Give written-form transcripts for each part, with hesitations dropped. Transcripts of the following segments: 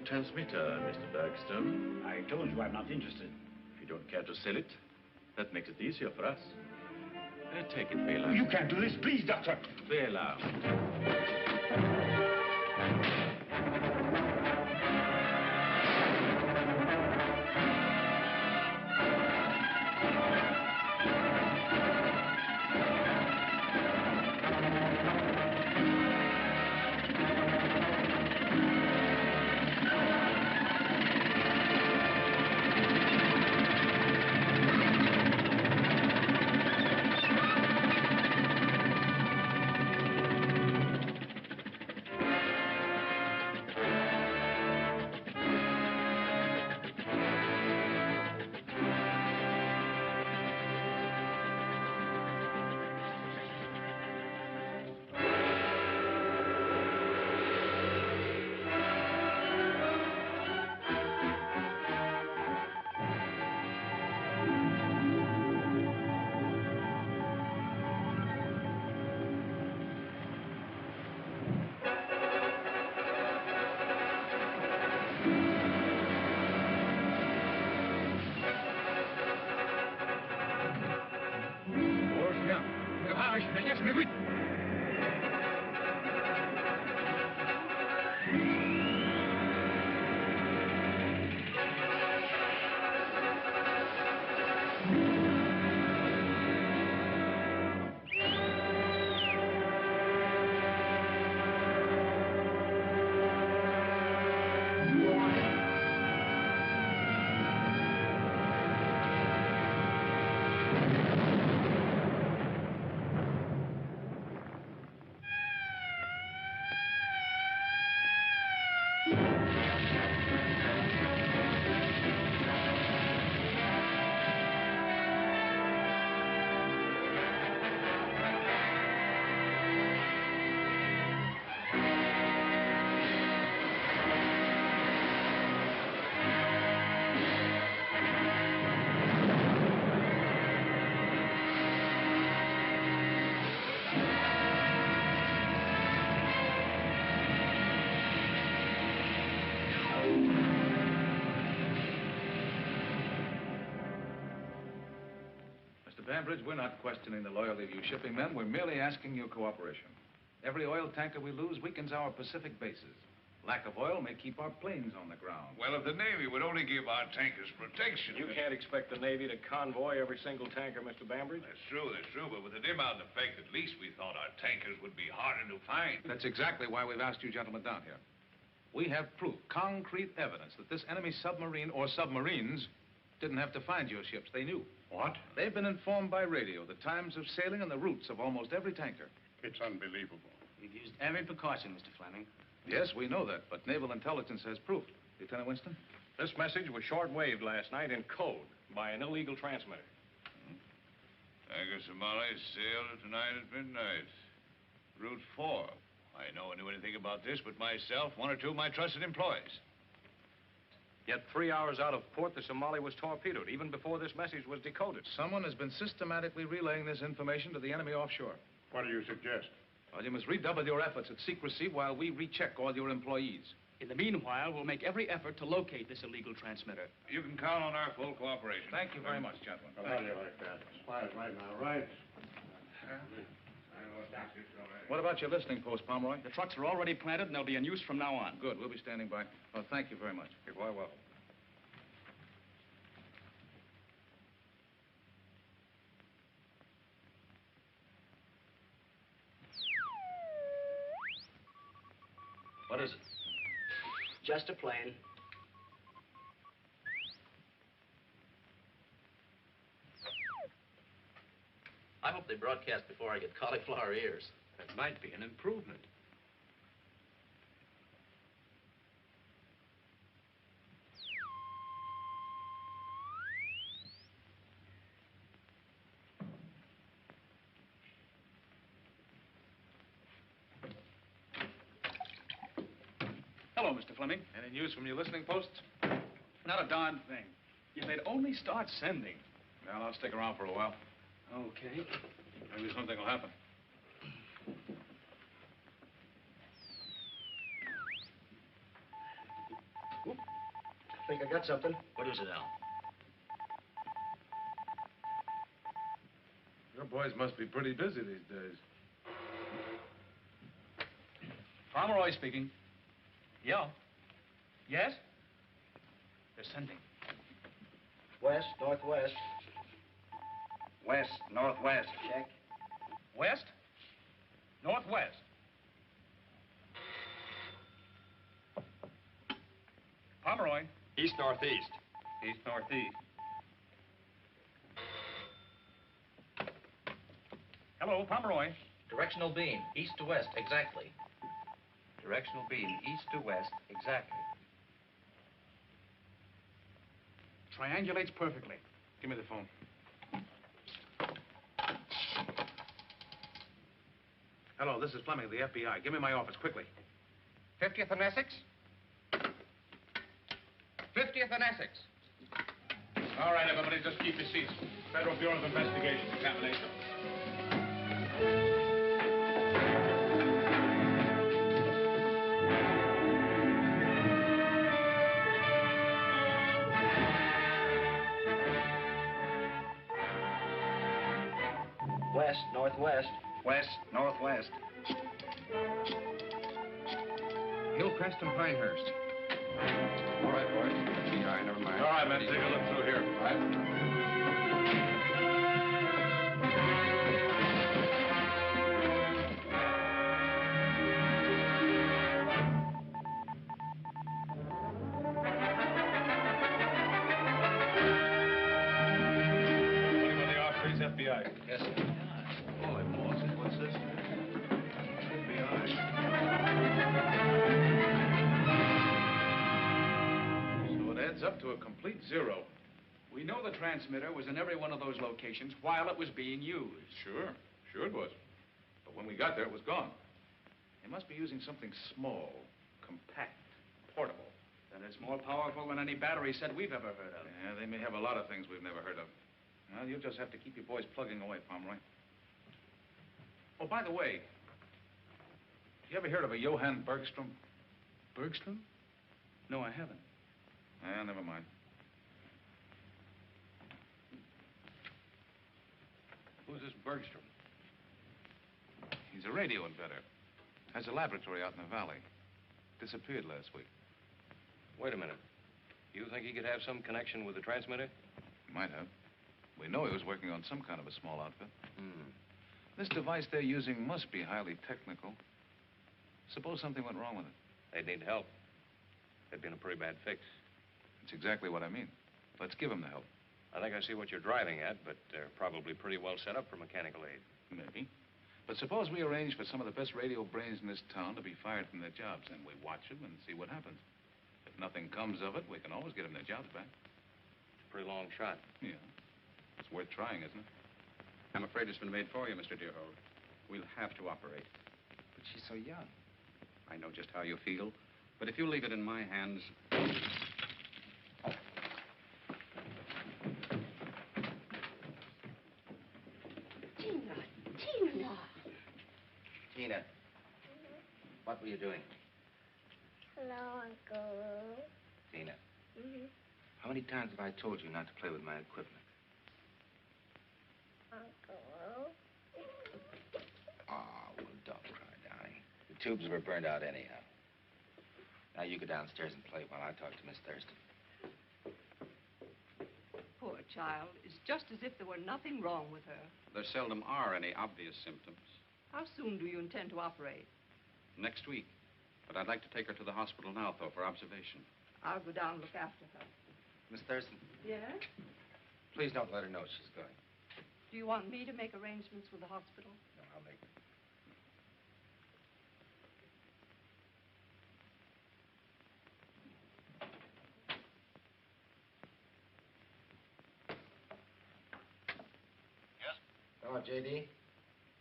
transmitter, Mr. Bergstone. I told you I'm not interested. If you don't care to sell it, that makes it easier for us. Take it, Bela. You can't do this, please, Doctor. Bela. Bambridge, we're not questioning the loyalty of you shipping men. We're merely asking your cooperation. Every oil tanker we lose weakens our Pacific bases. Lack of oil may keep our planes on the ground. Well, if the Navy would only give our tankers protection... You can't expect the Navy to convoy every single tanker, Mr. Bambridge. That's true, but with the dim out effect, at least we thought our tankers would be harder to find. That's exactly why we've asked you gentlemen down here. We have proof, concrete evidence, that this enemy submarine or submarines didn't have to find your ships. They knew. What? They've been informed by radio the times of sailing and the routes of almost every tanker. It's unbelievable. We've used every precaution, Mr. Fleming. Yes, we know that, but naval intelligence has proof. Lieutenant Winston? This message was short-waved last night in code by an illegal transmitter. Tanker Somalis sailed tonight at midnight. Route 4. I no one knew anything about this but myself, one or two of my trusted employees. Yet 3 hours out of port, the Somali was torpedoed, even before this message was decoded. Someone has been systematically relaying this information to the enemy offshore. What do you suggest? Well, you must redouble your efforts at secrecy while we recheck all your employees. In the meanwhile, we'll make every effort to locate this illegal transmitter. You can count on our full cooperation. Thank you very much, gentlemen. Well, how do you like that? Spies right now, right? What about your listening post, Pomeroy? The trucks are already planted, and they'll be in use from now on. Good. We'll be standing by. Well, thank you very much. You're quite welcome. What is it? Just a plane. I hope they broadcast before I get cauliflower ears. That might be an improvement. Hello, Mr. Fleming. Any news from your listening posts? Not a darn thing. If they'd only start sending. Well, I'll stick around for a while. Okay. Maybe something will happen. think I got something. What is it, Al? Your boys must be pretty busy these days. Pomeroy speaking. Yeah. Yes? They're sending. West, northwest. West, northwest. Check. West? Northwest. Pomeroy. East, northeast. East, northeast. Hello, Pomeroy. Directional beam, east to west, exactly. Directional beam, east to west, exactly. Triangulates perfectly. Give me the phone. Hello, this is Fleming, the FBI. Give me my office, quickly. 50th and Essex? 50th and Essex. All right, everybody, just keep your seats. Federal Bureau of Investigation, examination. West, northwest. West, northwest. Hillcrest and Pinehurst. All right, boys. GI, never mind. All right, man, take a look through here. All right. Anyone the office, FBI? Yes, sir. Holy Moses, what's this? So it adds up to a complete zero. We know the transmitter was in every one of those locations while it was being used. Sure it was. But when we got there, it was gone. They must be using something small, compact, portable. Then it's more powerful than any battery set we've ever heard of. Yeah, they may have a lot of things we've never heard of. Well, you'll just have to keep your boys plugging away, Pomeroy. Oh, by the way, you ever heard of a Johann Bergstrom? Bergstrom? No, I haven't. Never mind. Who's this Bergstrom? He's a radio inventor. Has a laboratory out in the valley. Disappeared last week. Wait a minute. You think he could have some connection with the transmitter? Might have. We know he was working on some kind of a small outfit. This device they're using must be highly technical. Suppose something went wrong with it. They'd need help. It'd been a pretty bad fix. That's exactly what I mean. Let's give him the help. I think I see what you're driving at, but they're probably pretty well set up for mechanical aid. Maybe. But suppose we arrange for some of the best radio brains in this town to be fired from their jobs, and we watch them and see what happens. If nothing comes of it, we can always get them their jobs back. It's a pretty long shot. Yeah. It's worth trying, isn't it? I'm afraid it's been made for you, Mr. Deerhold. We'll have to operate. But she's so young. I know just how you feel, but if you leave it in my hands... Tina, what were you doing? Hello, Uncle. Tina, how many times have I told you not to play with my equipment? Uncle. Oh, well, don't cry, darling. The tubes were burned out anyhow. Now you go downstairs and play while I talk to Miss Thurston. Poor child. It's just as if there were nothing wrong with her. There seldom are any obvious symptoms. How soon do you intend to operate? Next week. But I'd like to take her to the hospital now, though, for observation. I'll go down and look after her. Miss Thurston, Yes? please don't let her know she's going. Do you want me to make arrangements with the hospital? No, I'll make them. Yes? Hello, J.D.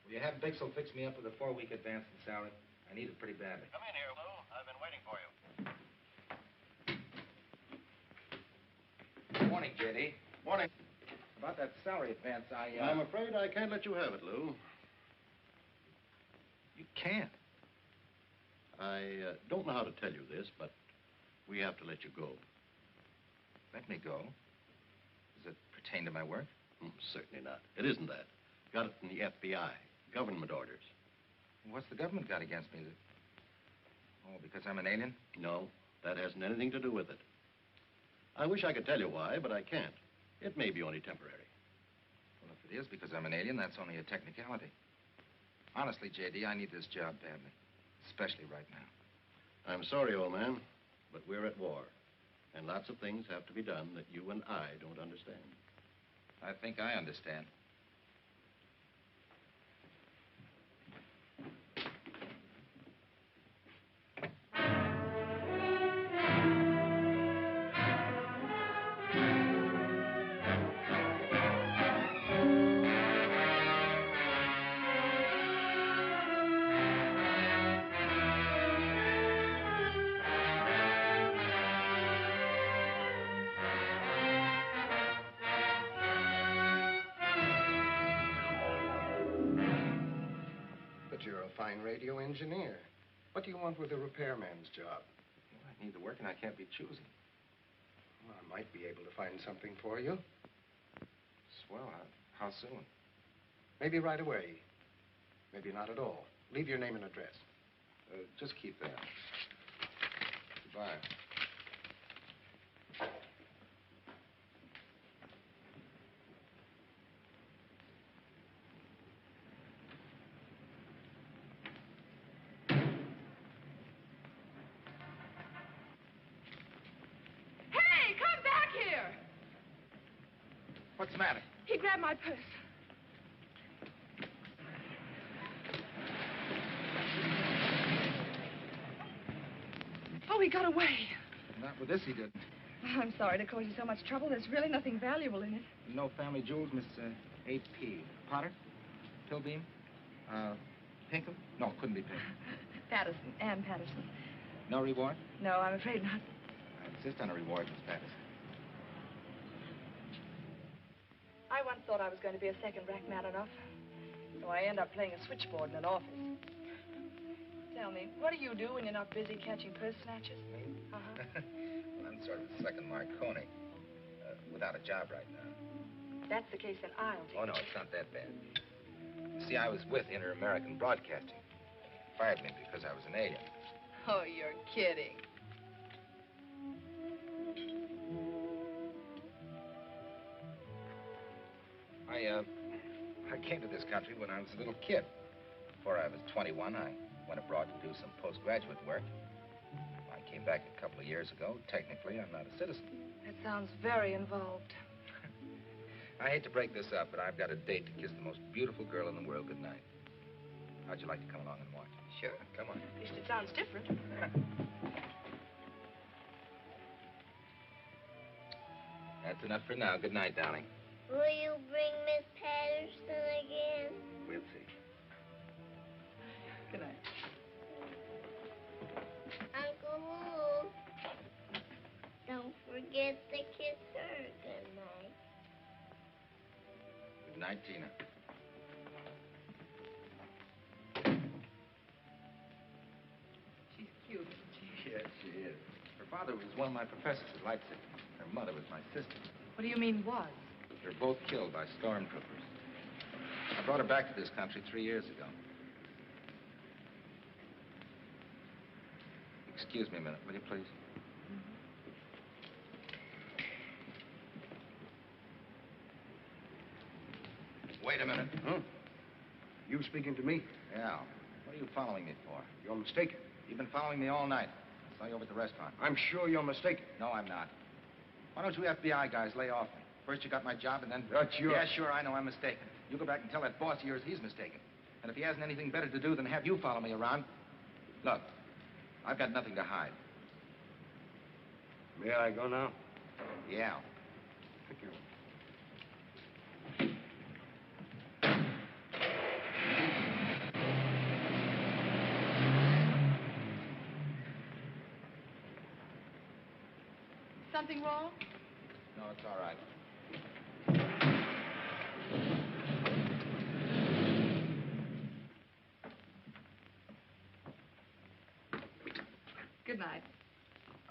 Will you have Bixel fix me up with a 4-week advance in salary? I need it pretty badly. Come in here, Lou. I've been waiting for you. Good morning, J.D. Morning. About that salary advance, I'm afraid I can't let you have it, Lou. You can't. I don't know how to tell you this, but we have to let you go. let me go. Does it pertain to my work? Certainly not. It isn't that. Got it from the FBI. Government orders. What's the government got against me? Oh, because I'm an alien? No, that hasn't anything to do with it. I wish I could tell you why, but I can't. It may be only temporary. Well, if it is because I'm an alien, that's only a technicality. Honestly, J.D., I need this job badly. Especially right now. I'm sorry, old man, but we're at war. And lots of things have to be done that you and I don't understand. I think I understand. You're a fine radio engineer. What do you want with a repairman's job? Well, I need the work and I can't be choosy. Well, I might be able to find something for you. Swell. How soon? Maybe right away. Maybe not at all. Leave your name and address. Just keep that. Goodbye. What's the matter? He grabbed my purse. Oh, he got away. Not with this, he didn't. I'm sorry to cause you so much trouble. There's really nothing valuable in it. No family jewels, Miss A.P. Potter? Pilbeam? Pinkham? No, couldn't be Pinkham. Patterson, Ann Patterson. No reward? No, I'm afraid not. I insist on a reward, Miss Patterson. I once thought I was going to be a second-rate man enough. So I end up playing a switchboard in an office. Tell me, what do you do when you're not busy catching purse snatchers? Me? Uh-huh. Well, I'm sort of the second Marconi. Without a job right now. That's the case, then I'll take Oh, no, it's not that bad. You see, I was with Inter-American Broadcasting. Fired me because I was an alien. Oh, you're kidding. I came to this country when I was a little kid. Before I was 21, I went abroad to do some postgraduate work. I came back a couple of years ago. Technically, I'm not a citizen. That sounds very involved. I hate to break this up, but I've got a date to kiss the most beautiful girl in the world goodnight. How'd you like to come along and watch? Sure. Come on. At least it sounds different. That's enough for now. Good night, darling. Will you bring Miss Patterson again? We'll see. Good night. Uncle Lou, don't forget to kiss her good night. Good night, Tina. She's cute, isn't she? Yes, she is. Her father was one of my professors at Leipzig. Her mother was my sister. What do you mean, was? They were both killed by stormtroopers. I brought her back to this country 3 years ago. Excuse me a minute, will you, please? Wait a minute. Huh? You speaking to me? Yeah. What are you following me for? You're mistaken. You've been following me all night. I saw you over at the restaurant. I'm sure you're mistaken. No, I'm not. Why don't you FBI guys lay off me? First you got my job and then... That's your... Yeah, sure, I know I'm mistaken. You go back and tell that boss of yours he's mistaken. And if he hasn't anything better to do than have you follow me around... Look, I've got nothing to hide. May I go now? Yeah. Thank you. Something wrong? No, it's all right. Good night.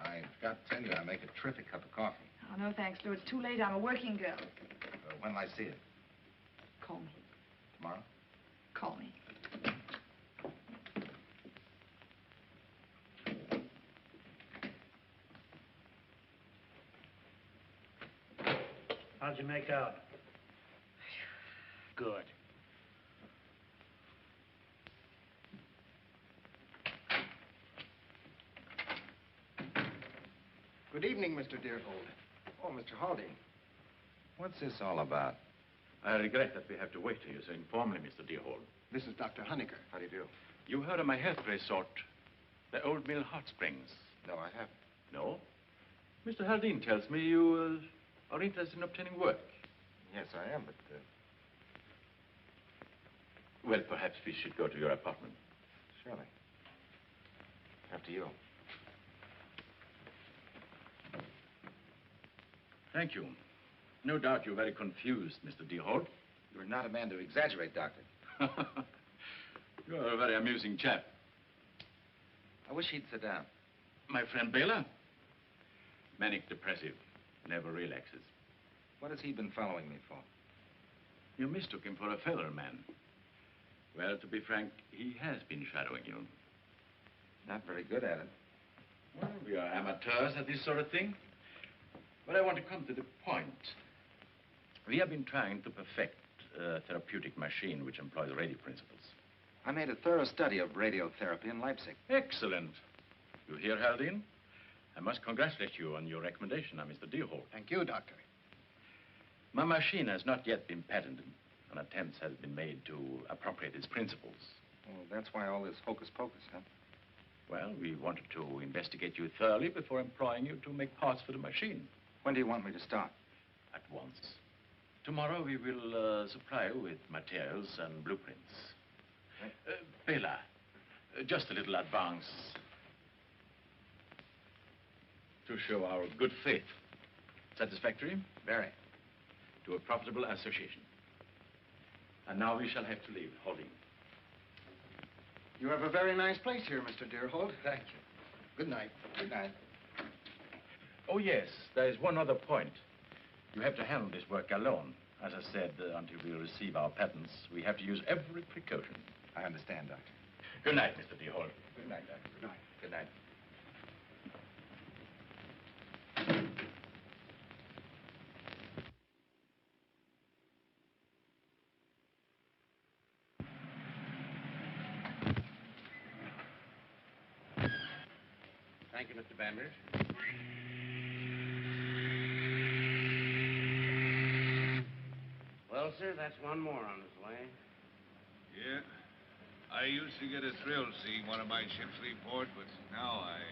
I got to tell you, I make a terrific cup of coffee. Oh, no, thanks, Lou. It's too late. I'm a working girl. When will I see it? Call me. Tomorrow? Call me. How'd you make out? Good. Good evening, Mr. Deerhold. Oh, Mr. Haldane. What's this all about? I regret that we have to wait here so informally, Mr. Deerhold. This is Dr. Honecker. How do you do? You heard of my health resort, the Old Mill Hot Springs? No, I haven't. No? Mr. Haldane tells me you are interested in obtaining work. Yes, I am, but... Well, perhaps we should go to your apartment. Surely. After you. Thank you. No doubt you're very confused, Mr. Deerhold. You're not a man to exaggerate, Doctor. You're a very amusing chap. I wish he'd sit down. My friend Baylor? Manic depressive. Never relaxes. What has he been following me for? You mistook him for a feather man. Well, to be frank, he has been shadowing you. Not very good at it. Well, we are amateurs at this sort of thing. But I want to come to the point. We have been trying to perfect a therapeutic machine which employs radio principles. I made a thorough study of radiotherapy in Leipzig. Excellent. You hear, Haldane? I must congratulate you on your recommendation, Mr. Deerhold. Thank you, Doctor. My machine has not yet been patented. An attempt has been made to appropriate its principles. Oh, that's why all this hocus pocus, huh? Well, we wanted to investigate you thoroughly before employing you to make parts for the machine. When do you want me to start? At once. Tomorrow we will supply you with materials and blueprints. Bela, just a little advance to show our good faith. Satisfactory? Very. To a profitable association. And now we shall have to leave, Haldane. You have a very nice place here, Mr. Deerhold. Thank you. Good night. Good night. Oh, yes, there is one other point. You have to handle this work alone. As I said, until we receive our patents, we have to use every precaution. I understand, Doctor. Good night, Mr. Deerhold. Good night, Doctor. Good night. Good night. Thank you, Mr. Banbridge. Well, sir, that's one more on his way. Yeah. I used to get a thrill seeing one of my ships leave port, but now I...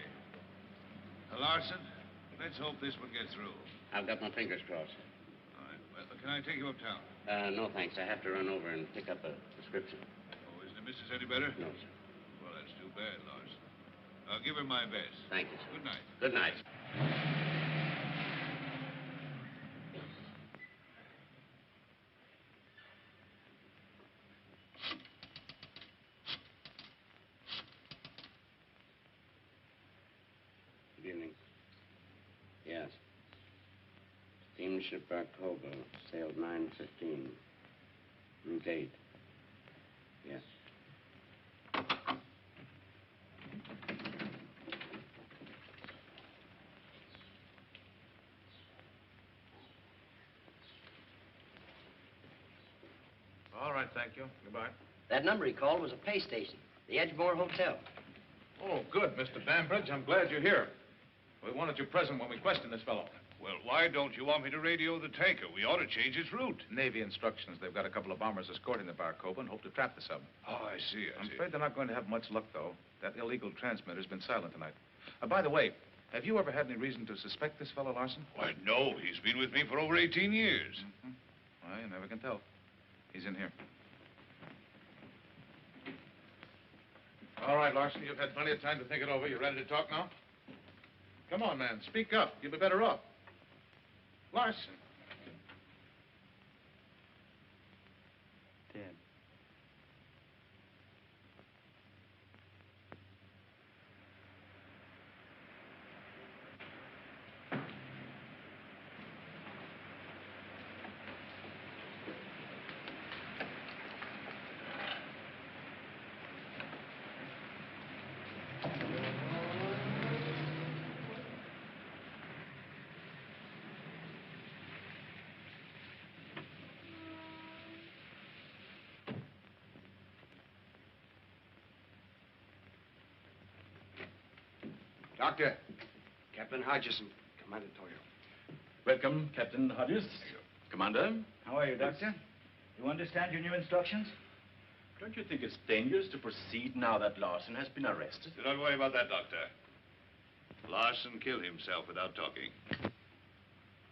Larson, let's hope this one gets through. I've got my fingers crossed. All right. Well, can I take you uptown? No, thanks. I have to run over and pick up a prescription. Oh, isn't the missus any better? No, sir. Well, that's too bad, Larson. I'll give her my best. Thank you, sir. Good night. Good night. Good evening. Yes. Steamship Barcova, sailed 9:15. Route 8. Yes. All right, thank you. Goodbye. That number he called was a pay station, the Edgemore Hotel. Oh, good, Mr. Banbridge. I'm glad you're here. We wanted you present when we questioned this fellow. Well, why don't you want me to radio the tanker? We ought to change its route. Navy instructions. They've got a couple of bombers escorting the Barcova and hope to trap the sub. Oh, I see. I'm afraid they're not going to have much luck, though. That illegal transmitter's been silent tonight. By the way, have you ever had any reason to suspect this fellow, Larson? Why, no. He's been with me for over 18 years. Mm-hmm. Well, you never can tell. He's in here. All right, Larson, you've had plenty of time to think it over. You ready to talk now? Come on, man. Speak up. You'll be better off. Larson. Dead. Doctor. Captain Hodgson, Commander Toyo. Welcome, Captain Hodges. Commander. How are you, Doctor? You understand your new instructions? Don't you think it's dangerous to proceed now that Larson has been arrested? Do not worry about that, Doctor. Larson killed himself without talking.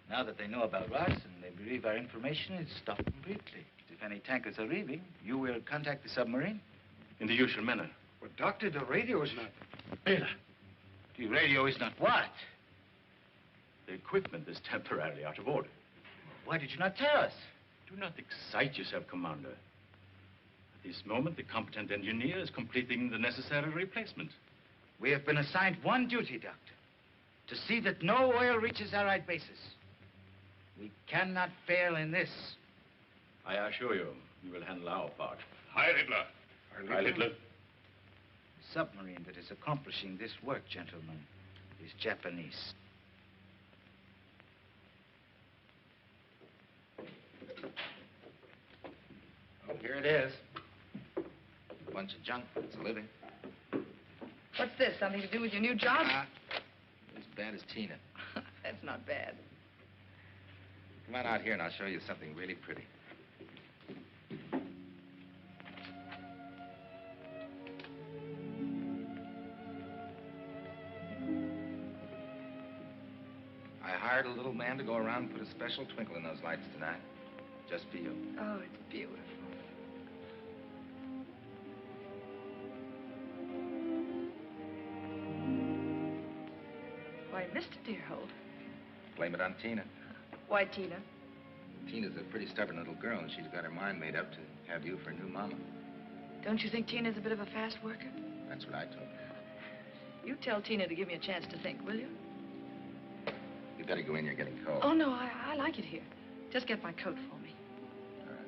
Now that they know about Larson, they believe our information is stopped completely. If any tankers are leaving, you will contact the submarine? In the usual manner. But, Doctor, the radio is not... Bill, the radio is not what? The equipment is temporarily out of order. Why did you not tell us? Do not excite yourself, Commander. At this moment, the competent engineer is completing the necessary replacement. We have been assigned one duty, Doctor. To see that no oil reaches Allied bases. We cannot fail in this. I assure you, we will handle our part. Heil Hitler. Heil Hitler. The submarine that is accomplishing this work, gentlemen, is Japanese. Oh, here it is. A bunch of junk. It's a living. What's this? Something to do with your new job? As bad as Tina. That's not bad. Come on out here and I'll show you something really pretty. I hired a little man to go around and put a special twinkle in those lights tonight. Just for you. Oh, it's beautiful. Why, Mr. Deerhold. Blame it on Tina. Why, Tina? Tina's a pretty stubborn little girl, and she's got her mind made up to have you for a new mama. Don't you think Tina's a bit of a fast worker? That's what I told her. You tell Tina to give me a chance to think, will you? You better go in, you're getting cold. Oh, no, I like it here. Just get my coat for me. All right.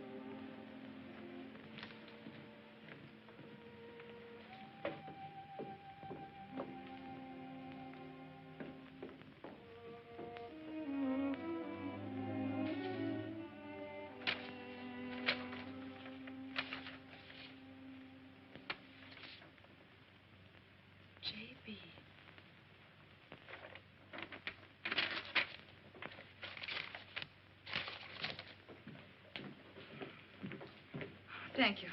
J.B. Thank you.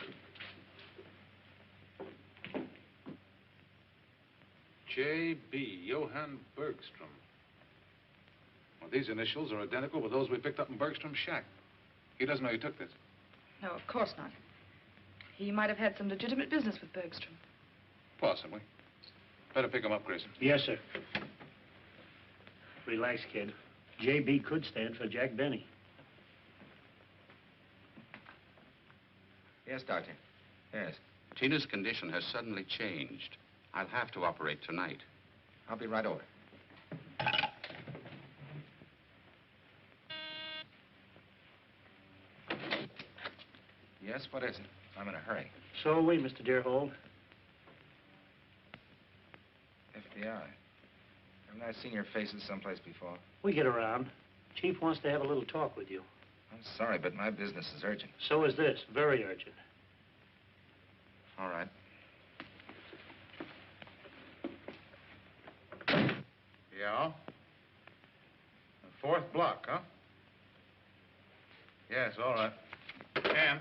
J.B. Johann Bergstrom. Well, these initials are identical with those we picked up in Bergstrom's shack. He doesn't know you took this. No, of course not. He might have had some legitimate business with Bergstrom. Possibly. Better pick him up, Grayson. Yes, sir. Relax, kid. J.B. could stand for Jack Benny. Yes, Doctor. Yes. Tina's condition has suddenly changed. I'll have to operate tonight. I'll be right over. Yes, what is it? I'm in a hurry. So are we, Mr. Deerhold. FBI. Haven't I seen your faces someplace before? We get around. Chief wants to have a little talk with you. I'm sorry, but my business is urgent. So is this. Very urgent. All right. Yeah? The 4th block, huh? Yes, all right. Ann,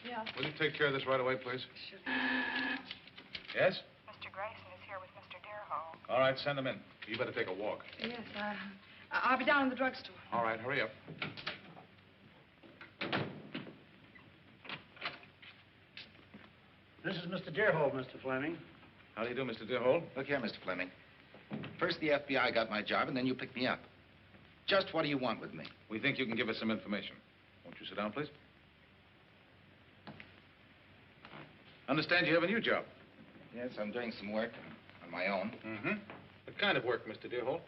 Yeah. will you take care of this right away, please? Sure. Yes? Mr. Grayson is here with Mr. Deerhold. All right, send him in. You better take a walk. Yes, I'll be down in the drugstore. All right, hurry up. This is Mr. Deerhold, Mr. Fleming. How do you do, Mr. Deerhold? Look here, Mr. Fleming. First the FBI got my job, and then you picked me up. Just what do you want with me? We think you can give us some information. Won't you sit down, please? Understand you have a new job. Yes, I'm doing some work on my own. Mm-hmm. What kind of work, Mr. Deerhold?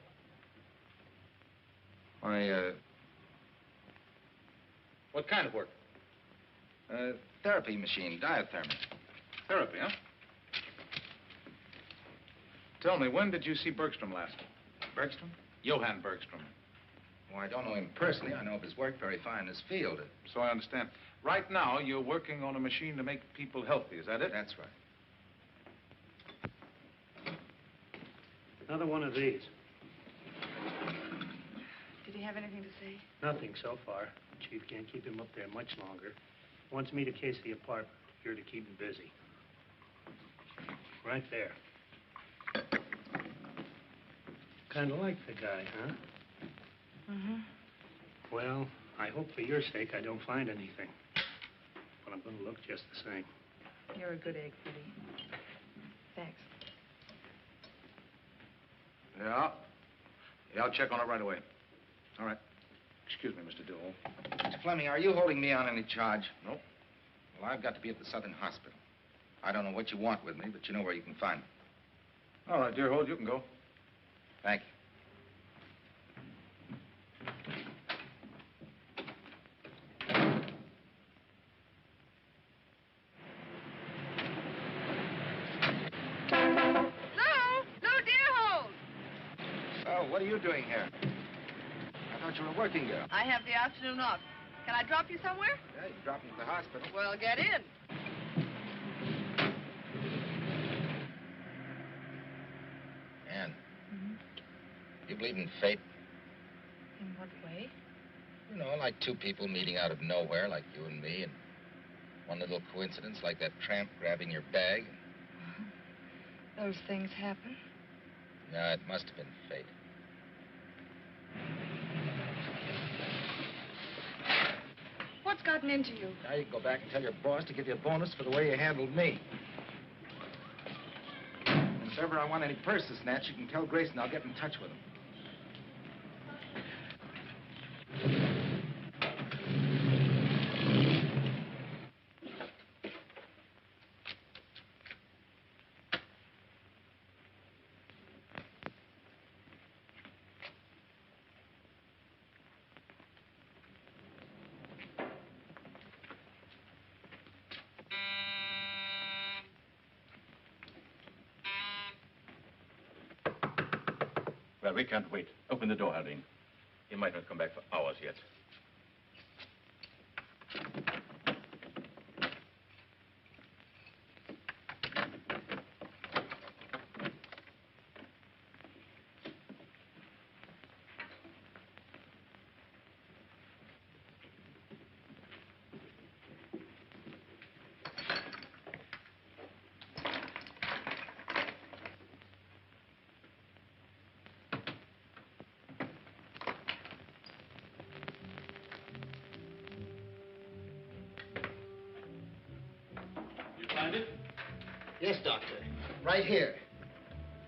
What kind of work? Therapy machine, diathermy. Therapy, huh? Tell me, when did you see Bergstrom last? Bergstrom? Johann Bergstrom. Well, I don't know him personally. I know of his work very fine in his field. So I understand. Right now, you're working on a machine to make people healthy. Is that it? That's right. Another one of these. Did he have anything to say? Nothing so far. Chief can't keep him up there much longer. Wants me to case the apartment. Here to keep him busy. Right there. Kind of like the guy, huh? Mm-hmm. Well, I hope for your sake I don't find anything. But I'm going to look just the same. You're a good egg, Freddie. Thanks. Yeah? Yeah, I'll check on it right away. All right. Excuse me, Mr. Deerhold. Mr. Fleming, are you holding me on any charge? Nope. Well, I've got to be at the Southern Hospital. I don't know what you want with me, but you know where you can find me. All right, Deerhold, you can go. Thank you. So, what are you doing here? I thought you were a working girl. I have the afternoon off. Can I drop you somewhere? Yeah, you dropped me at the hospital. Well, get in. Ann, you believe in fate? In what way? You know, like two people meeting out of nowhere, like you and me, and one little coincidence, like that tramp grabbing your bag. Those things happen. No, it must have been fate. What's gotten into you? Now you can go back and tell your boss to give you a bonus for the way you handled me. And if ever I want any purses snatched, you can tell Grayson I'll get in touch with him. Well, we can't wait. Open the door, Arlen. He might not come back for hours yet. Find it? Yes, Doctor. Right here.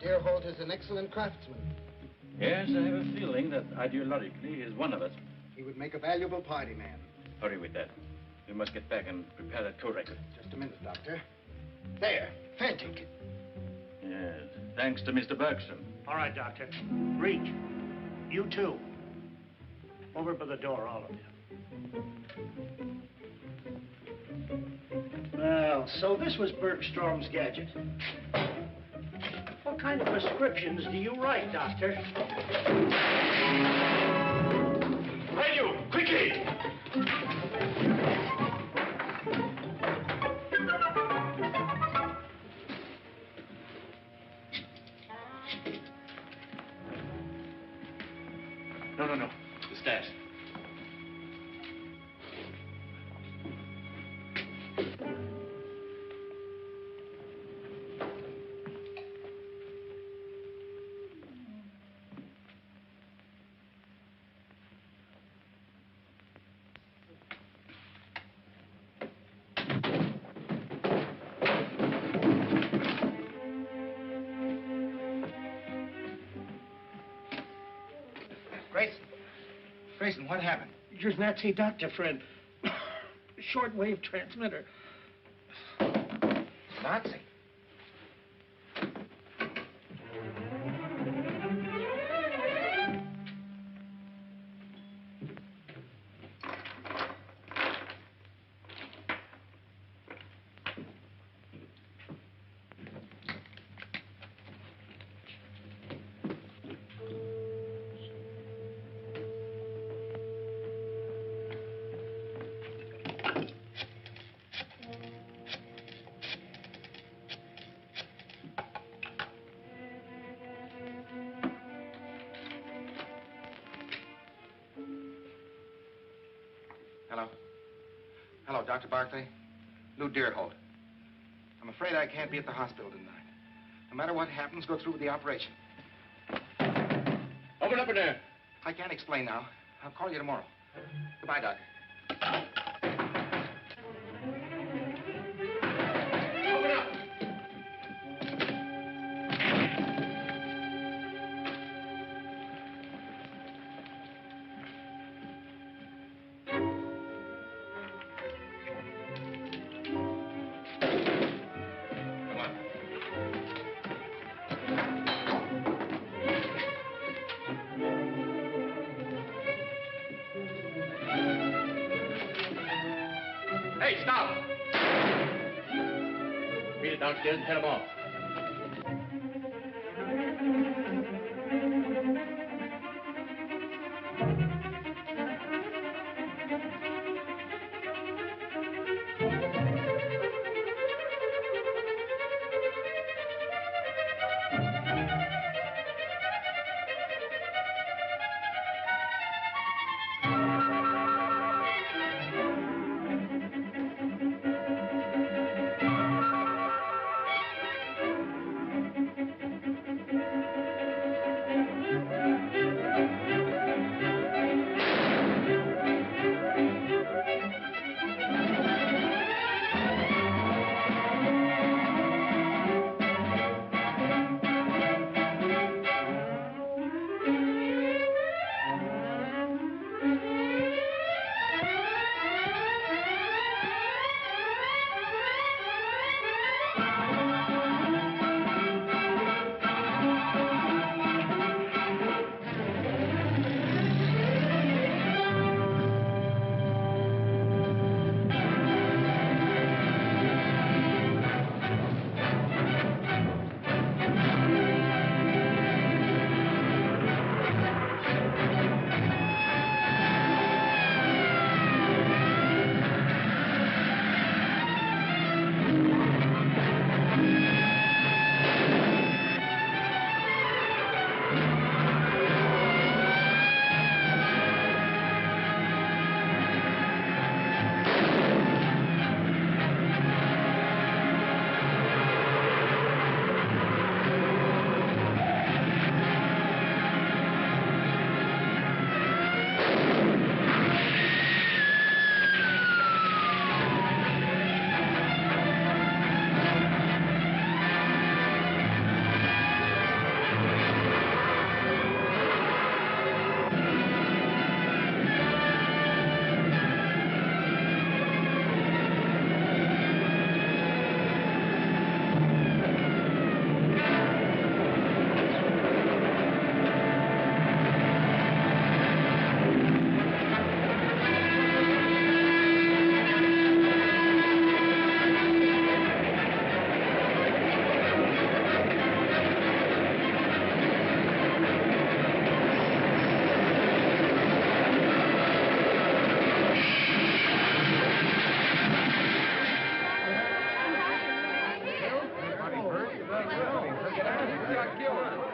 Deerhold is an excellent craftsman. Yes, I have a feeling that ideologically he's one of us. He would make a valuable party man. Hurry with that. We must get back and prepare that tow record. Just a minute, Doctor. There. Fare ticket. Yes, thanks to Mr. Bergson. All right, Doctor. Reach. You too. Over by the door, all of you. Well, so this was Bergstrom's gadget. What kind of prescriptions do you write, Doctor? Radio, quickly! No. The stairs. Grayson, what happened? Your Nazi doctor friend. Shortwave transmitter. Nazi? Hello? Hello, Dr. Barclay? Lou Deerhold. I'm afraid I can't be at the hospital tonight. No matter what happens, go through with the operation. Open up in there. I can't explain now. I'll call you tomorrow. Goodbye, Doctor. Open up. Hey, stop! Beat it downstairs and head him off.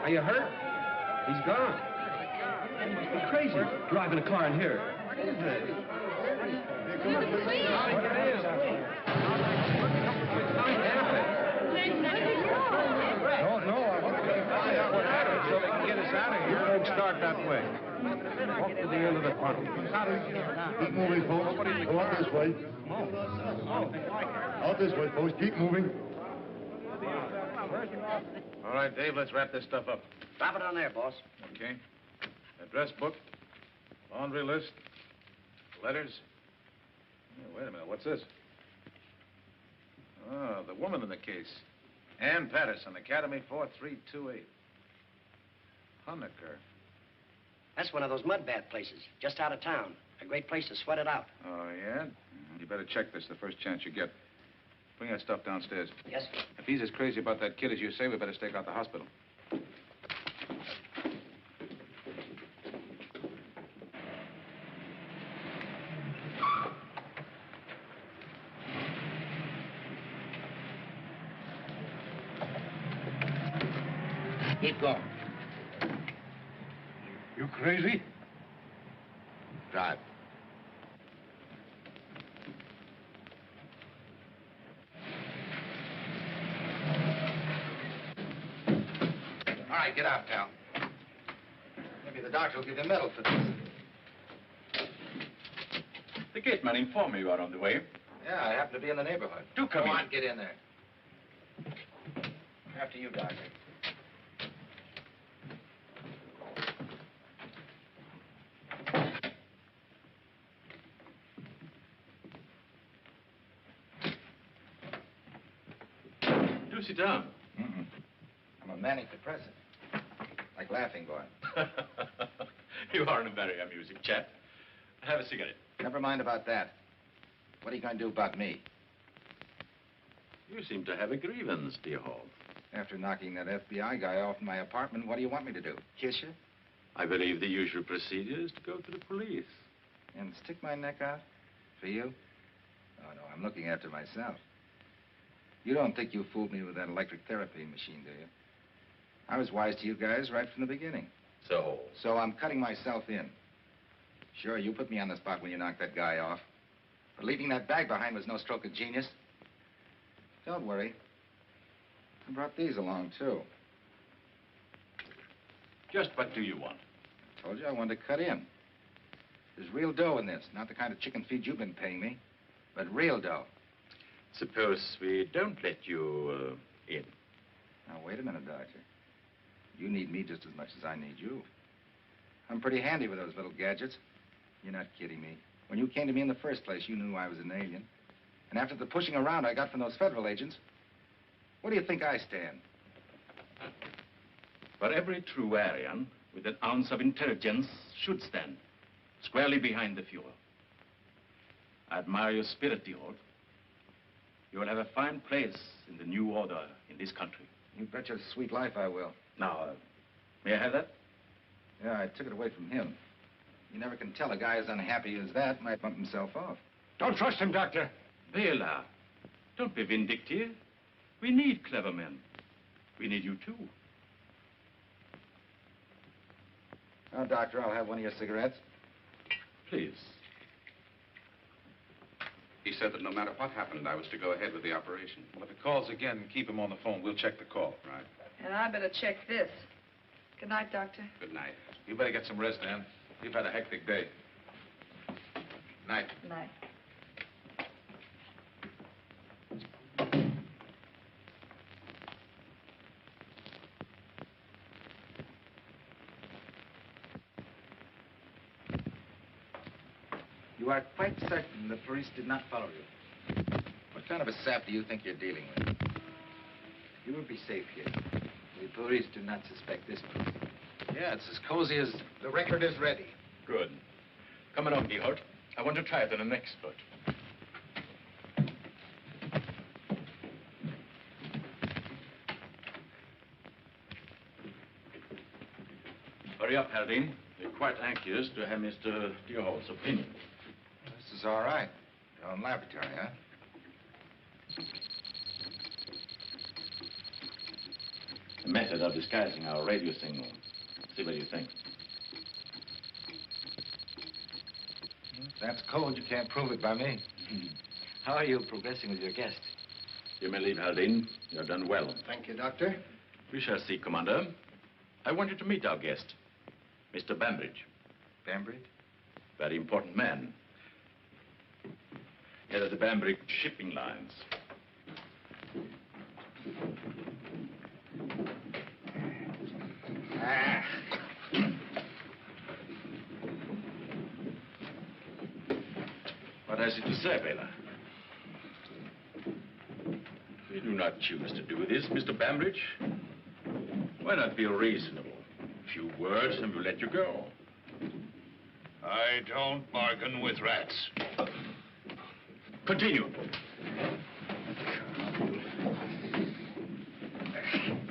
Are you hurt? He's gone. You're crazy, driving a car in here. What is it? No, I want to find out what happened so they can get us out of here. Folks, start that way. Walk to the end of the tunnel. Keep moving, folks. Go out this way. Out this way, folks. Keep moving. All right, Dave, let's wrap this stuff up. Drop it on there, boss. Okay. Address book, laundry list, letters. Oh, wait a minute, what's this? Oh, the woman in the case. Ann Patterson, Academy 4328. Honecker. That's one of those mud bath places, just out of town. A great place to sweat it out. Oh, yeah? You better check this the first chance you get. Bring that stuff downstairs. Yes, sir. If he's as crazy about that kid as you say, we better stake out the hospital. Keep going. You crazy? Drive. right, get out, pal. Maybe the doctor will give you a medal for this. The gateman informed me you are on the way. Yeah, I happen to be in the neighborhood. Do come in. in. Go on, get in there. After you, doctor. Do sit down. I'm a manic depressive. Like Laughing Boy. You are a very amusing chap. Have a cigarette. Never mind about that. What are you going to do about me? You seem to have a grievance, Deerhold. After knocking that FBI guy off in my apartment, what do you want me to do? Kiss you? I believe the usual procedure is to go to the police. And stick my neck out? For you? Oh, no, I'm looking after myself. You don't think you fooled me with that electric therapy machine, do you? I was wise to you guys right from the beginning. So I'm cutting myself in. Sure, you put me on the spot when you knocked that guy off. But leaving that bag behind was no stroke of genius. Don't worry. I brought these along, too. Just what do you want? I told you I wanted to cut in. There's real dough in this. Not the kind of chicken feed you've been paying me, but real dough. Suppose we don't let you in. Now, wait a minute, Doctor. You need me just as much as I need you. I'm pretty handy with those little gadgets. You're not kidding me. When you came to me in the first place, you knew I was an alien. And after the pushing around I got from those federal agents, where do you think I stand? For every true Aryan with an ounce of intelligence should stand squarely behind the Fuhrer. I admire your spirit, Deerhold. You will have a fine place in the new order in this country. You bet your sweet life I will. Now, may I have that? Yeah, I took it away from him. You never can tell a guy as unhappy as that might bump himself off. Don't trust him, Doctor. Bela, don't be vindictive. We need clever men. We need you, too. Now, Doctor, I'll have one of your cigarettes. Please. He said that no matter what happened, I was to go ahead with the operation. Well, if he calls again, keep him on the phone. We'll check the call. Right. And I better check this. Good night, Doctor. Good night. You better get some rest, Ann. You've had a hectic day. Night. Good night. You are quite certain the police did not follow you? What kind of a sap do you think you're dealing with? You will be safe here. The police do not suspect this person. Yeah, it's as cozy as... The record is ready. Good. Come along, Deerhold. I want to try it on an expert. Hurry up, Haldane. We're quite anxious to have Mr. Deerhold's opinion. This is all right. Your own laboratory, huh? The method of disguising our radio signal. See what you think. If that's cold, you can't prove it by me. How are you progressing with your guest? You may leave, Haldane. You have done well. Thank you, Doctor. We shall see, Commander. I want you to meet our guest, Mr. Bambridge. Bambridge? Very important man. Head of the Bambridge shipping lines. What has he to say, Bela? We do not choose to do this, Mr. Bambridge. Why not be reasonable? A few words and we'll let you go. I don't bargain with rats. Continue.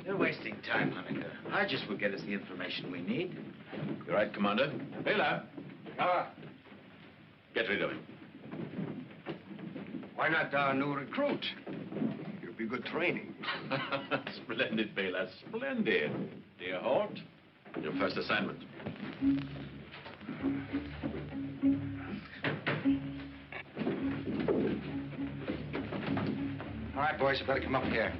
You're wasting time, Honecker. Hodges will get us the information we need. You're right, Commander. Bela. Get rid of him. Why not our new recruit? It'll be good training. Splendid, Bela. Splendid. Deerhold, your first assignment. All right, boys, you better come up here.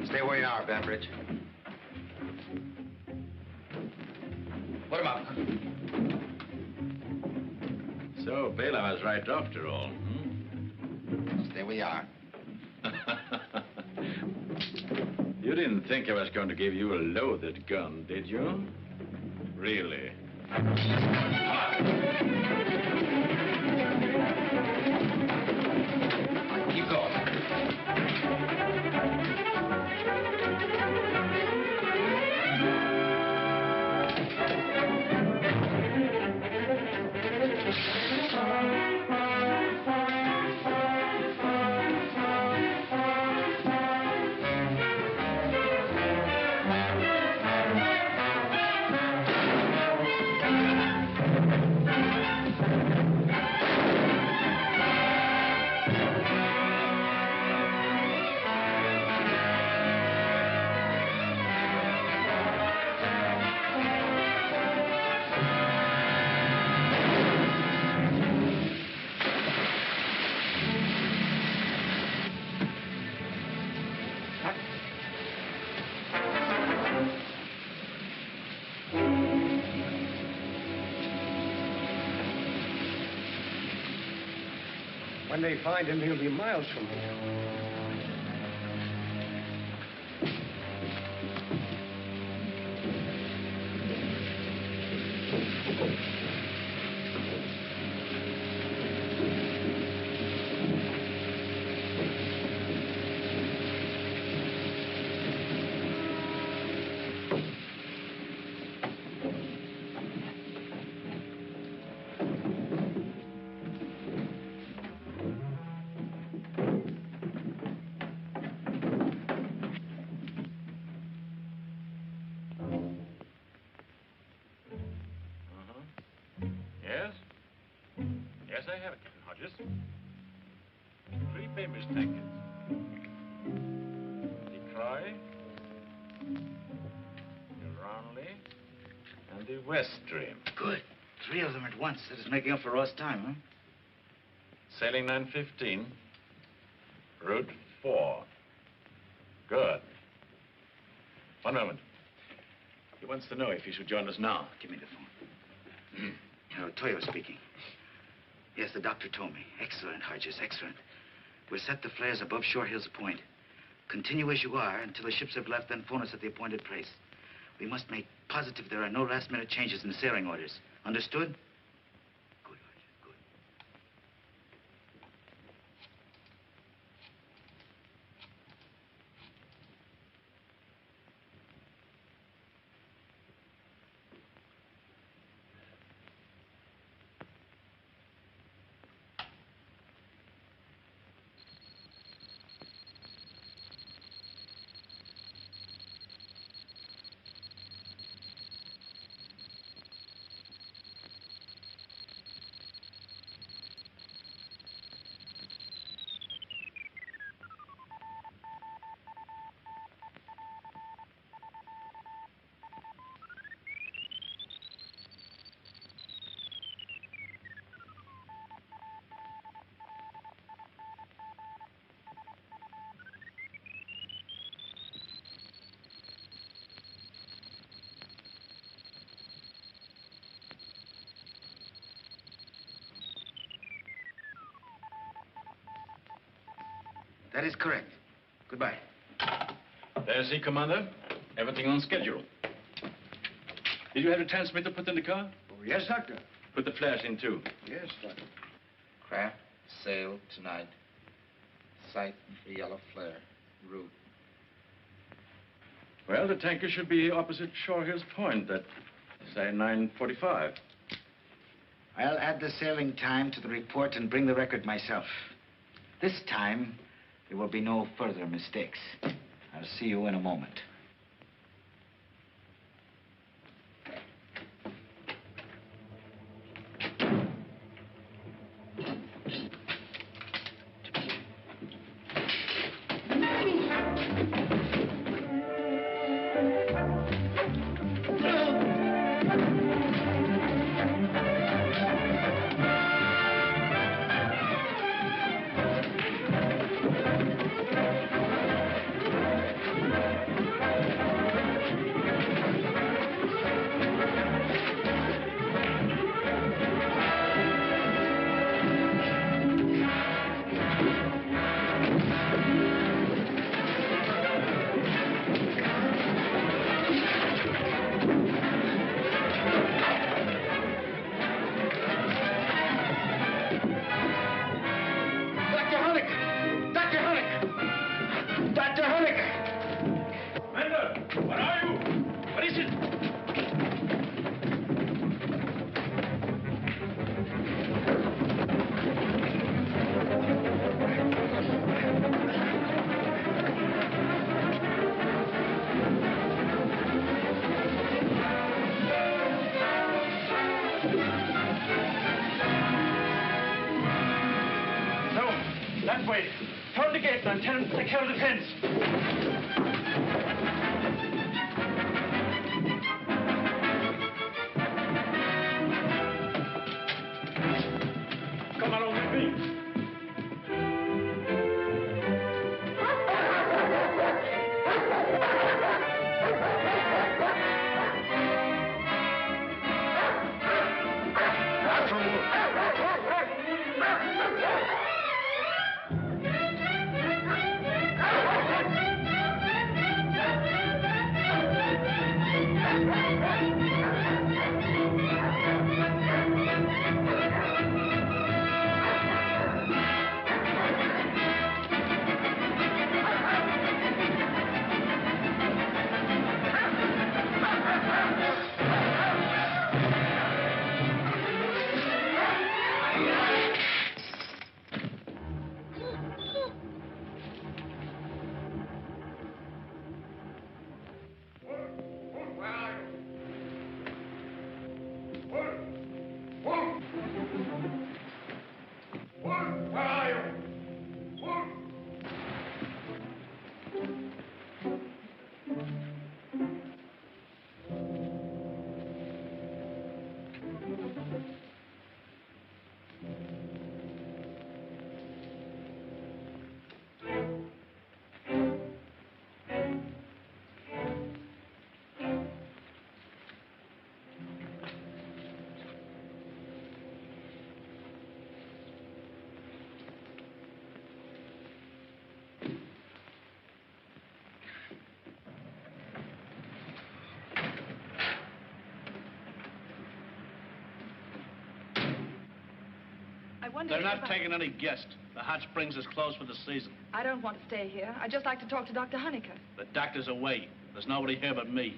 Stay where you are, Bambridge. So, Bela was right after all, Yes, there we are. You didn't think I was going to give you a loaded gun, did you? Really? Keep going. When they find him, he'll be miles from here. Yes? Yes, I have it, Captain Hodges. 3 famous tankers. The Troy, the Ronley, and the West Stream. Good. 3 of them at once. That is making up for lost time, huh? Sailing 9:15. Route 4. Good. One moment. He wants to know if he should join us now. Give me the phone. Toyo speaking. Yes, the doctor told me. Excellent, Hodges, excellent. We'll set the flares above Shore Hills Point. Continue as you are until the ships have left, then phone us at the appointed place. We must make positive there are no last-minute changes in the sailing orders. Understood? Good, Hodges, good. That is correct. Goodbye. There's the Commander. Everything on schedule. Did you have the transmitter put in the car? Oh, yes, Doctor. Put the flash in, too. Yes, Doctor. Craft sail tonight. Sight for yellow flare. Route. Well, the tanker should be opposite Shore Hills Point at, say, 9:45. I'll add the sailing time to the report and bring the record myself. This time, there will be no further mistakes. I'll see you in a moment. No, that way. Turn the gate, Lieutenant. Take care of the fence. Come along with me. They're not taking any guests. The hot springs is closed for the season. I don't want to stay here. I'd just like to talk to Dr. Honeycutt. The doctor's away. There's nobody here but me.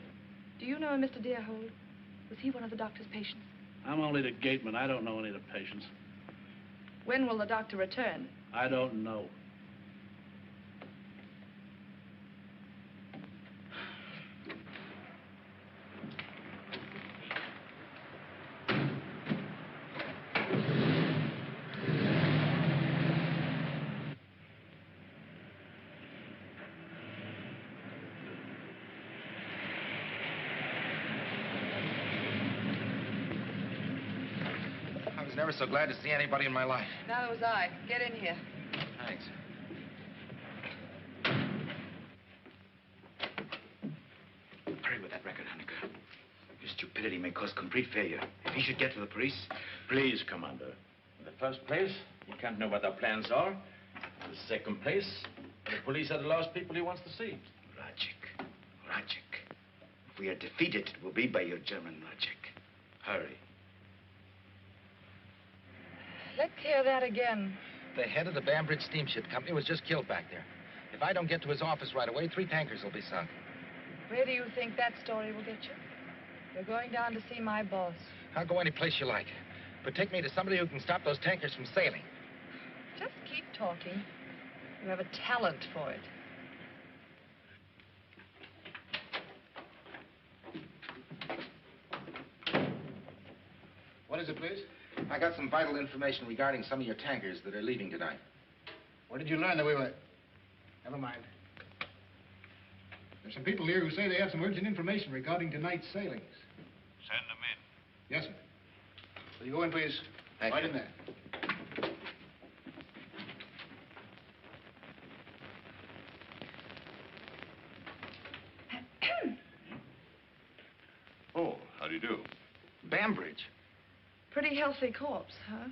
Do you know Mr. Deerhold? Was he one of the doctor's patients? I'm only the gateman. I don't know any of the patients. When will the doctor return? I don't know. Never so glad to see anybody in my life. Neither was I. Get in here. Thanks. Hurry with that record, Honecker. Your stupidity may cause complete failure. If he should get to the police... Please, Commander. In the first place, he can't know what our plans are. In the second place, the police are the last people he wants to see. Logic. If we are defeated, it will be by your German logic. Hurry. Let's hear that again. The head of the Bambridge Steamship Company was just killed back there. If I don't get to his office right away, 3 tankers will be sunk. Where do you think that story will get you? You're going down to see my boss. I'll go any place you like. But take me to somebody who can stop those tankers from sailing. Just keep talking. You have a talent for it. What is it, please? I got some vital information regarding some of your tankers that are leaving tonight. Where did you learn that we were... Never mind. There's some people here who say they have some urgent information regarding tonight's sailings. Send them in. Yes, sir. Will you go in, please? Thank right you. in there. Oh, how do you do? Bambridge. Pretty healthy corpse, huh?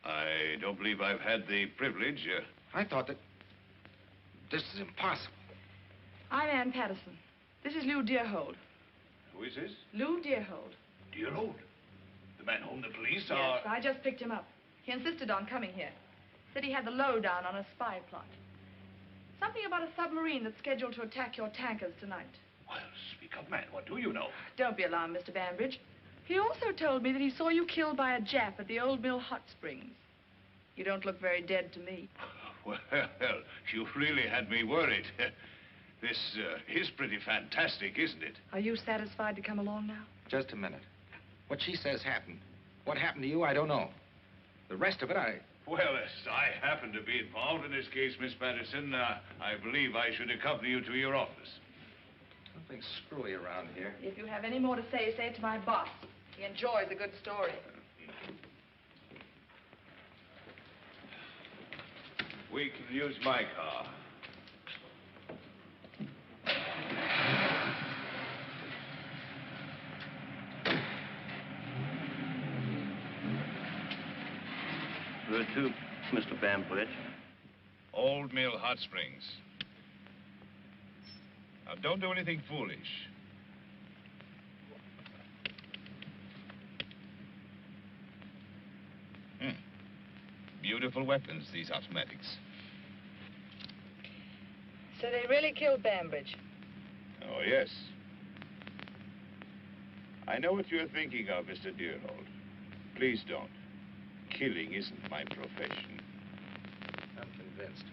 I don't believe I've had the privilege. I thought that... This is impossible. I'm Ann Patterson. This is Lou Deerhold. Who is this? Lou Deerhold. Deerhold? The man whom the police Yes, are... I just picked him up. He insisted on coming here. Said he had the lowdown on a spy plot. Something about a submarine that's scheduled to attack your tankers tonight. Well, speak up, man. What do you know? Don't be alarmed, Mr. Bambridge. He also told me that he saw you killed by a Jap at the Old Mill Hot Springs. You don't look very dead to me. Well, you've really had me worried. This is pretty fantastic, isn't it? Are you satisfied to come along now? Just a minute. What she says happened. What happened to you, I don't know. The rest of it, Well, as I happen to be involved in this case, Miss Patterson, I believe I should accompany you to your office. Something screwy around here. If you have any more to say, say it to my boss. He enjoys a good story. We can use my car. Where to, Mr. Bambridge? Old Mill Hot Springs. Now, don't do anything foolish. Beautiful weapons, these automatics. So they really killed Bambridge? Oh, yes. I know what you're thinking of, Mr. Deerhold. Please don't. Killing isn't my profession. I'm convinced.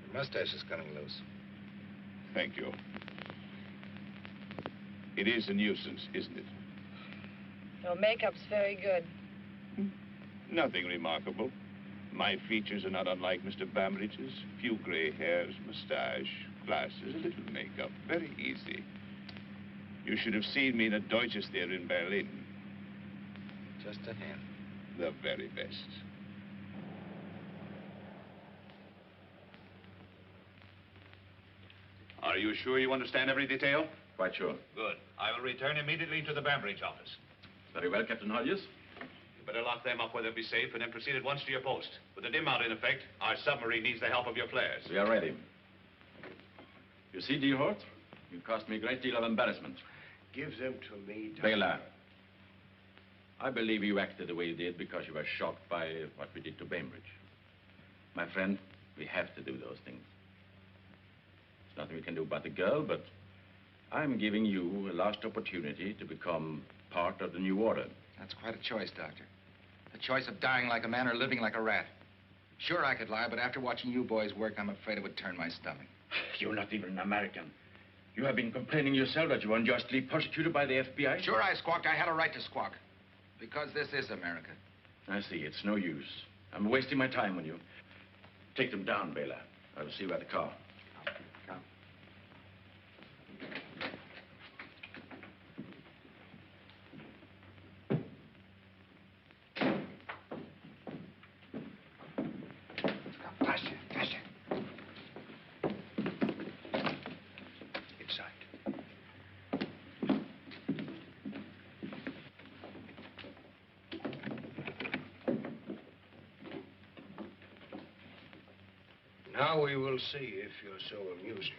Your mustache is coming loose. Thank you. It is a nuisance, isn't it? Your makeup's very good. Nothing remarkable. My features are not unlike Mr. Bambridge's. Few gray hairs, mustache, glasses, a little makeup. Very easy. You should have seen me in a Deutsches there in Berlin. Just a hint. The very best. Are you sure you understand every detail? Quite sure. Good. I will return immediately to the Bambridge office. Very well, Captain Hodges. You better lock them up where they'll be safe and then proceed at once to your post. With the dim out in effect, our submarine needs the help of your flares. We are ready. You see, Deerhold, you caused me a great deal of embarrassment. Give them to me, Doctor. Baylor, I believe you acted the way you did because you were shocked by what we did to Bainbridge. My friend, we have to do those things. There's nothing we can do about the girl, but I'm giving you a last opportunity to become part of the new order. That's quite a choice, Doctor. The choice of dying like a man or living like a rat. Sure, I could lie, but after watching you boys work, I'm afraid it would turn my stomach. You're not even an American. You have been complaining yourself that you were unjustly persecuted by the FBI. Sure, I squawked. I had a right to squawk. Because this is America. I see. It's no use. I'm wasting my time on you. Take them down, Baylor. I will see you at the car. Come. Faster, faster. Inside. Now we will see if you're so amusing.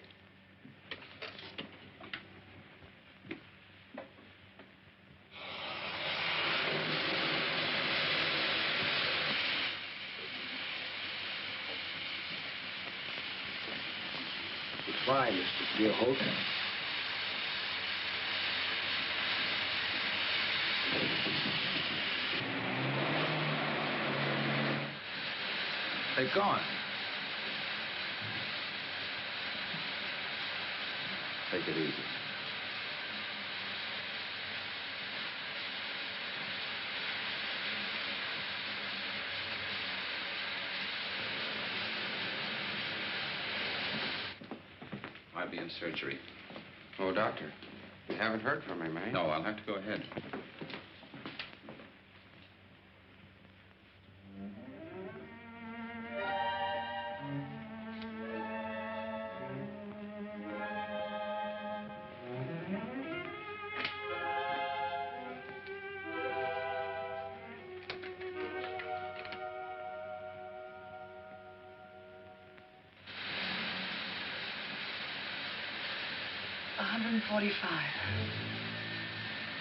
Goodbye, Mr. Deerhold. They've gone. Take it easy. I'll be in surgery. Oh, doctor, you haven't heard from him, eh? No, I'll have to go ahead.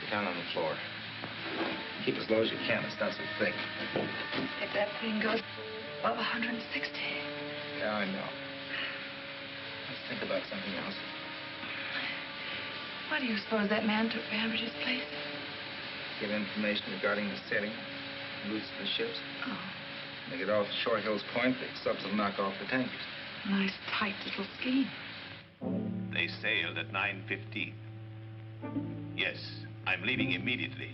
Get down on the floor. Keep as low as you can. It's not so thick. If that thing goes above 160. Yeah, I know. Let's think about something else. Why do you suppose that man took Bambridge's place? Get information regarding the sailing routes of the ships. Oh, They get off Short Hills Point, the subs will knock off the tankers. nice, tight little scheme. They sailed at 9:15. Yes, I'm leaving immediately.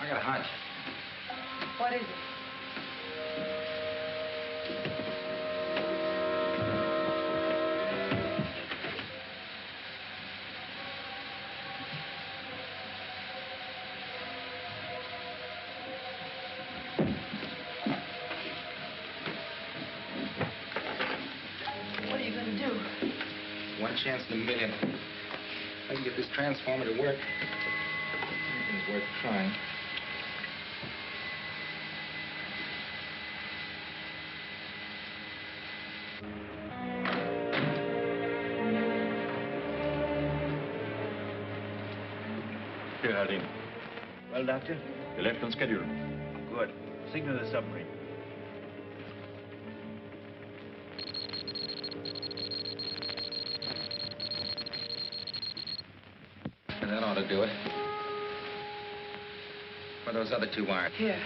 I got a hunch. What is it? What are you going to do? One chance in a million. I can get this transformer to work. Anything's worth trying. Here, Arlen. Well, Doctor? You left on schedule. Good. Signal the submarine. And that ought to do it. Where are those other two wires? Here.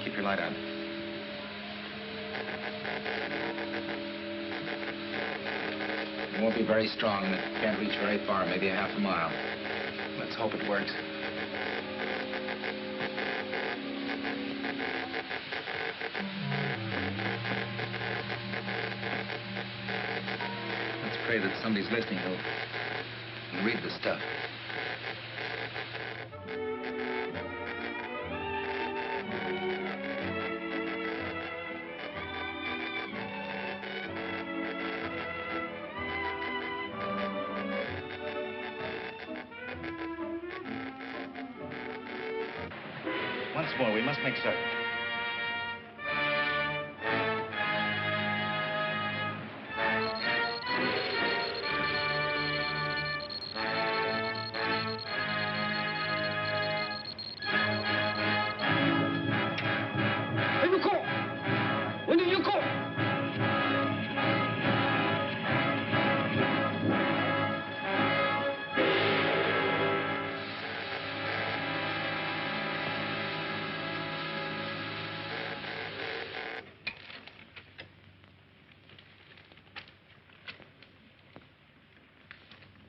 Keep your light on. It won't be very strong, and it can't reach very far, maybe a half a mile. Let's hope it works. Let's pray that somebody's listening and read the stuff. Once more, we must make certain.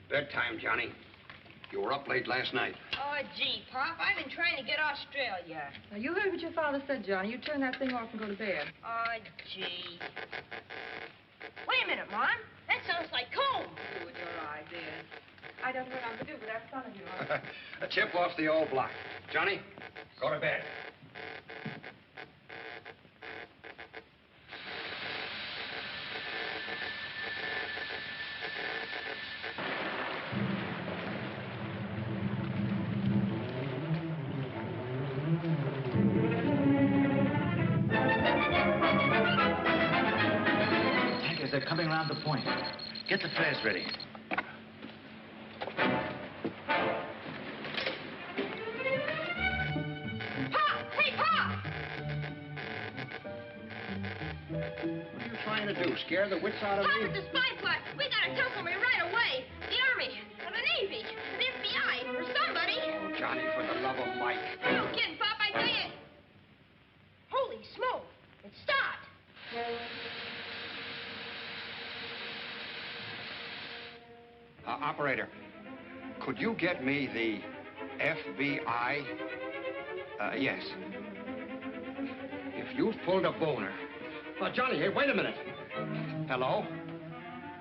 Bedtime, Johnny. You were up late last night. Oh, gee, Pop, I've been trying to get Australia. Now, you heard what your father said, Johnny. You turn that thing off and go to bed. Oh, gee. Wait a minute, Mom. That sounds like comb. Do with your ideas. I don't know what I'm to do with that son of yours. A chip off the old block. Johnny, go to bed. They're coming around the point. Get the flares ready. Pop! Hey, Pop! What are you trying to do? Scare the wits out of Pop, me? it's a spy plot. We gotta tell somebody right away. The Army, or the Navy, the FBI, or somebody. Oh, Johnny, for the love of Mike. No kidding, Pop, I tell you. Holy smoke! It stopped. Operator, could you get me the FBI? Yes. If you've pulled a boner. Johnny, hey, wait a minute. Hello?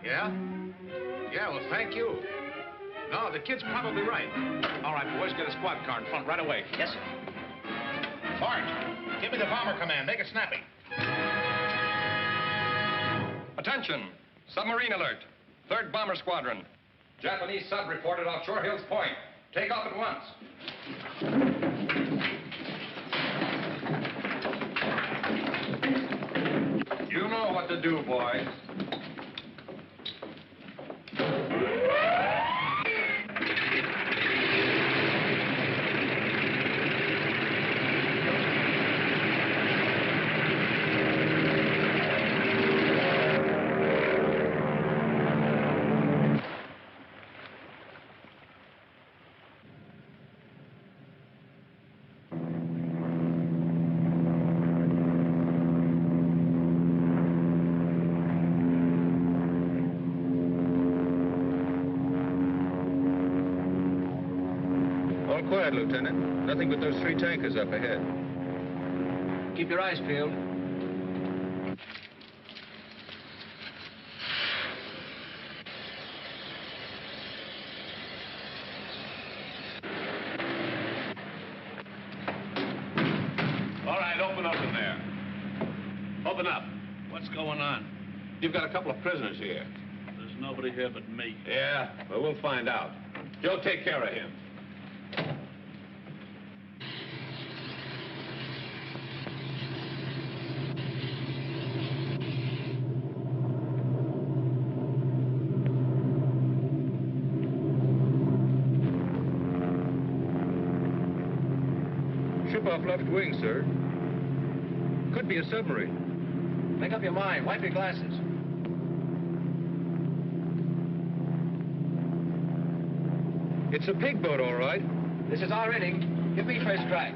Yeah? Yeah, well, thank you. No, the kid's probably right. All right, boys, get a squad car in front right away. Yes, sir. Bart, give me the bomber command. Make it snappy. Attention. Submarine alert. 3rd Bomber Squadron. Japanese sub reported off Shore Hills Point. Take off at once. You know what to do, boys. right, Lieutenant. Nothing but those 3 tankers up ahead. Keep your eyes peeled. All right, open up in there. Open up. What's going on? You've got a couple of prisoners here. There's nobody here but me. Yeah, well, we'll find out. Joe, take care of him. Ship off left wing, sir. Could be a submarine. Make up your mind. Wipe your glasses. It's a pig boat, all right. This is our inning. Give me first crack.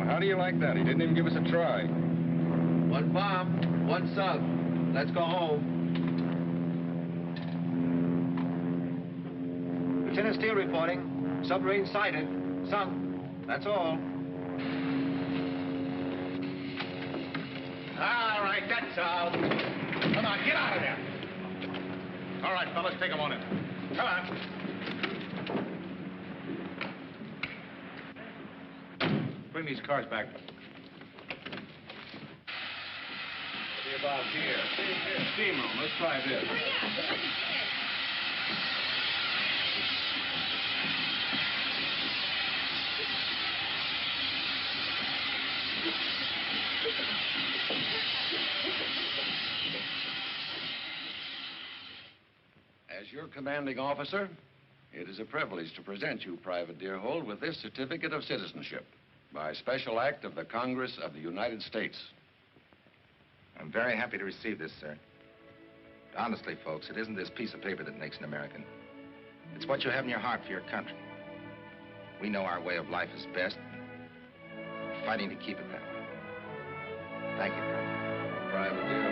How do you like that? He didn't even give us a try. One bomb, one sub. Let's go home. Lieutenant Steele reporting. Submarine sighted. Sunk. That's all. All right, that's all. Come on, get out of there. All right, fellas, take them on in. Come on. Bring these cars back. Be about here. Steam room. Let's try this. As your commanding officer, it is a privilege to present you, Private Deerhold, with this certificate of citizenship by special act of the Congress of the United States. I'm very happy to receive this, sir. Honestly, folks, it isn't this piece of paper that makes an American. It's what you have in your heart for your country. We know our way of life is best. We're fighting to keep it that way. Thank you, Private. Private Deerhold.